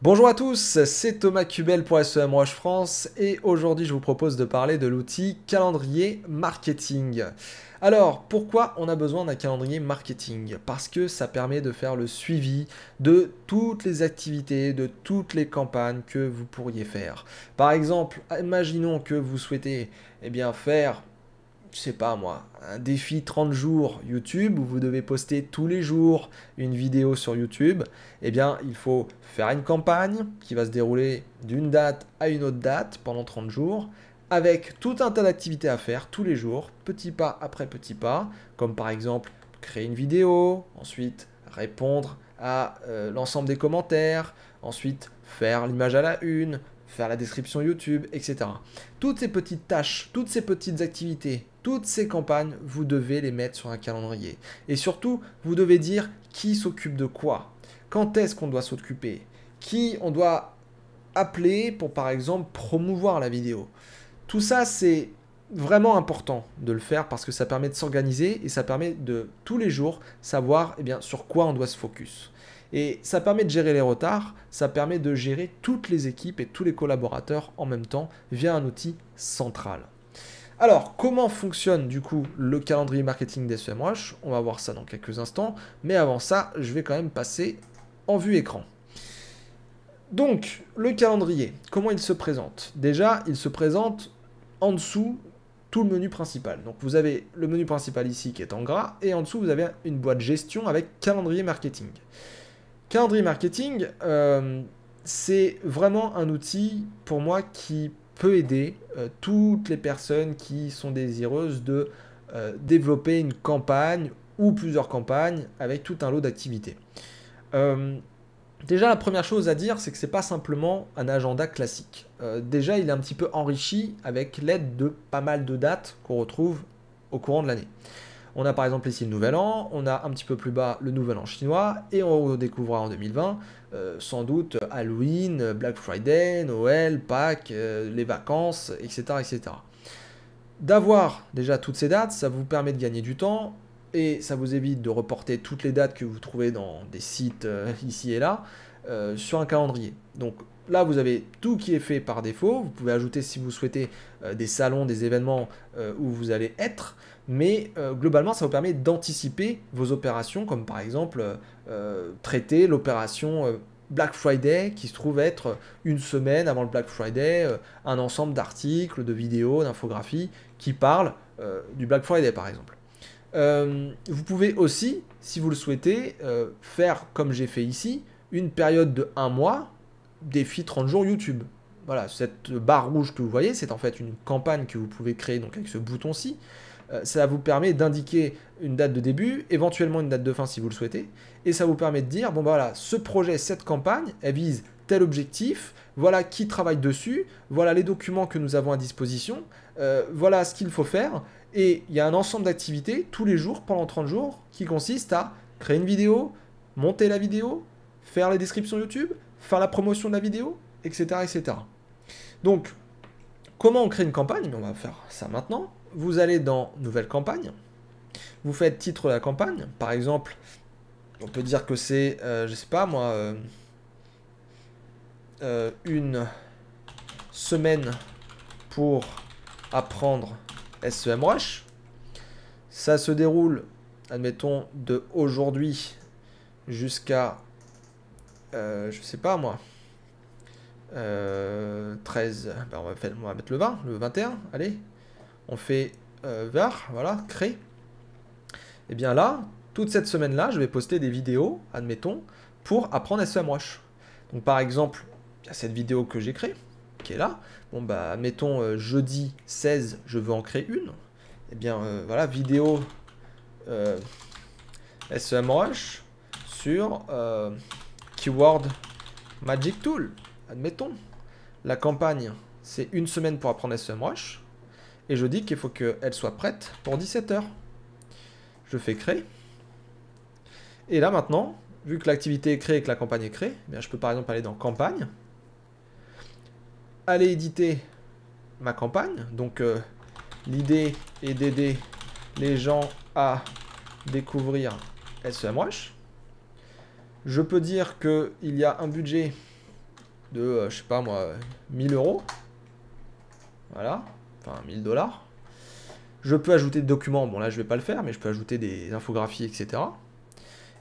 Bonjour à tous, c'est Thomas Cubel pour SEMrush France et aujourd'hui je vous propose de parler de l'outil calendrier marketing. Alors pourquoi on a besoin d'un calendrier marketing? Parce que ça permet de faire le suivi de toutes les activités, de toutes les campagnes que vous pourriez faire. Par exemple, imaginons que vous souhaitez faire je sais pas moi, un défi 30 jours YouTube où vous devez poster tous les jours une vidéo sur YouTube, il faut faire une campagne qui va se dérouler d'une date à une autre date pendant 30 jours, avec tout un tas d'activités à faire tous les jours, petit pas après petit pas, comme par exemple créer une vidéo, ensuite répondre à l'ensemble des commentaires, ensuite faire l'image à la une, faire la description YouTube, etc. Toutes ces petites tâches, toutes ces petites activités, toutes ces campagnes, vous devez les mettre sur un calendrier. Et surtout, vous devez dire qui s'occupe de quoi. Quand est-ce qu'on doit s'occuper? Qui on doit appeler pour, par exemple, promouvoir la vidéo. Tout ça, c'est vraiment important de le faire parce que ça permet de s'organiser et ça permet de, tous les jours, savoir sur quoi on doit se focus. Et ça permet de gérer les retards, ça permet de gérer toutes les équipes et tous les collaborateurs en même temps via un outil central. Alors, comment fonctionne du coup le calendrier marketing d'SEMrush? On va voir ça dans quelques instants, mais avant ça, je vais quand même passer en vue écran. Donc, le calendrier, comment il se présente? Déjà, il se présente en dessous tout le menu principal. Donc, vous avez le menu principal ici qui est en gras, et en dessous, vous avez une boîte gestion avec calendrier marketing. Calendrier marketing, c'est vraiment un outil pour moi qui peut aider toutes les personnes qui sont désireuses de développer une campagne ou plusieurs campagnes avec tout un lot d'activités. Déjà, la première chose à dire, c'est que ce n'est pas simplement un agenda classique. Déjà, il est un petit peu enrichi avec l'aide de pas mal de dates qu'on retrouve au courant de l'année. On a par exemple ici le Nouvel An, on a un petit peu plus bas le Nouvel An chinois, et on redécouvrira en 2020 sans doute Halloween, Black Friday, Noël, Pâques, les vacances, etc. etc. D'avoir déjà toutes ces dates, ça vous permet de gagner du temps, et ça vous évite de reporter toutes les dates que vous trouvez dans des sites ici et là sur un calendrier. Donc là, vous avez tout qui est fait par défaut. Vous pouvez ajouter, si vous souhaitez, des salons, des événements où vous allez être. Mais globalement, ça vous permet d'anticiper vos opérations, comme par exemple traiter l'opération Black Friday, qui se trouve être une semaine avant le Black Friday, un ensemble d'articles, de vidéos, d'infographies qui parlent du Black Friday, par exemple. Vous pouvez aussi, si vous le souhaitez, faire comme j'ai fait ici, une période de 1 mois, défi 30 jours YouTube. Voilà, cette barre rouge que vous voyez, c'est en fait une campagne que vous pouvez créer donc avec ce bouton-ci. Ça vous permet d'indiquer une date de début, éventuellement une date de fin si vous le souhaitez, et ça vous permet de dire, bon bah voilà, ce projet, cette campagne, elle vise tel objectif, voilà qui travaille dessus, voilà les documents que nous avons à disposition, voilà ce qu'il faut faire, et il y a un ensemble d'activités tous les jours pendant 30 jours qui consistent à créer une vidéo, monter la vidéo, faire les descriptions YouTube, faire la promotion de la vidéo, etc. etc. Donc, comment on crée une campagne? On va faire ça maintenant. Vous allez dans Nouvelle campagne, vous faites titre de la campagne, par exemple, on peut dire que c'est, je sais pas moi, une semaine pour apprendre SEMrush. Ça se déroule, admettons, de aujourd'hui jusqu'à, je sais pas moi, 13, ben on va mettre le 20, le 21, allez. On fait var, voilà, créer. Et bien là, toute cette semaine-là, je vais poster des vidéos, admettons, pour apprendre SEMrush. Donc par exemple, il y a cette vidéo que j'ai créée, qui est là. Bon bah, admettons, jeudi 16, je veux en créer une. Et bien voilà, vidéo SEMrush sur Keyword Magic Tool, admettons. La campagne, c'est une semaine pour apprendre SEMrush. Et je dis qu'il faut qu'elle soit prête pour 17 h. Je fais créer. Et là maintenant, vu que l'activité est créée et que la campagne est créée, eh bien, je peux par exemple aller dans campagne, aller éditer ma campagne. Donc l'idée est d'aider les gens à découvrir SEMrush. Je peux dire qu'il y a un budget de, je sais pas moi, 1000 euros. Voilà, enfin 1000 dollars. Je peux ajouter des documents, bon là je vais pas le faire, mais je peux ajouter des infographies, etc.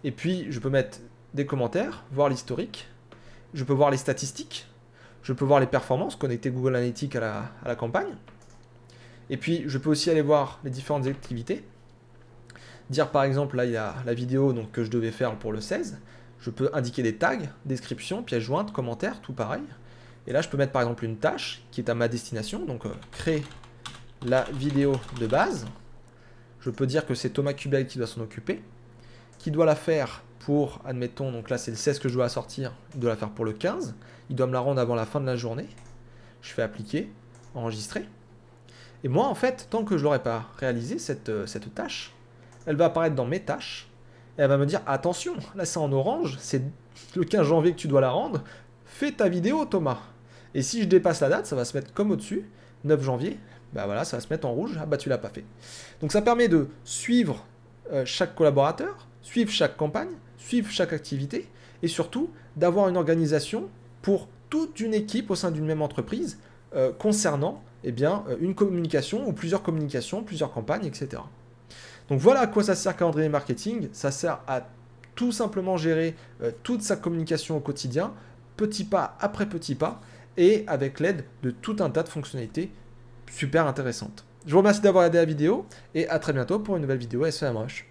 Et puis je peux mettre des commentaires, voir l'historique. Je peux voir les statistiques. Je peux voir les performances, connecter Google Analytics à la campagne. Et puis je peux aussi aller voir les différentes activités. Dire par exemple, là il y a la vidéo donc, que je devais faire pour le 16. Je peux indiquer des tags, description, pièce jointe, commentaires, tout pareil. Et là je peux mettre par exemple une tâche qui est à ma destination, donc créer la vidéo de base. Je peux dire que c'est Thomas Kubel qui doit s'en occuper, qui doit la faire pour, admettons, donc là c'est le 16 que je dois sortir, il doit la faire pour le 15, il doit me la rendre avant la fin de la journée. Je fais appliquer, enregistrer. Et moi en fait, tant que je l'aurai pas réalisé cette tâche, elle va apparaître dans mes tâches, et elle va me dire attention, là c'est en orange, c'est le 15 janvier que tu dois la rendre, fais ta vidéo Thomas. Et si je dépasse la date, ça va se mettre comme au-dessus, 9 janvier, bah voilà, ça va se mettre en rouge, ah bah tu l'as pas fait. Donc ça permet de suivre chaque collaborateur, suivre chaque campagne, suivre chaque activité, et surtout d'avoir une organisation pour toute une équipe au sein d'une même entreprise concernant eh bien, une communication ou plusieurs communications, plusieurs campagnes, etc. Donc voilà à quoi ça sert calendrier marketing, ça sert à tout simplement gérer toute sa communication au quotidien, petit pas après petit pas, et avec l'aide de tout un tas de fonctionnalités super intéressantes. Je vous remercie d'avoir aidé la vidéo, et à très bientôt pour une nouvelle vidéo SEMrush.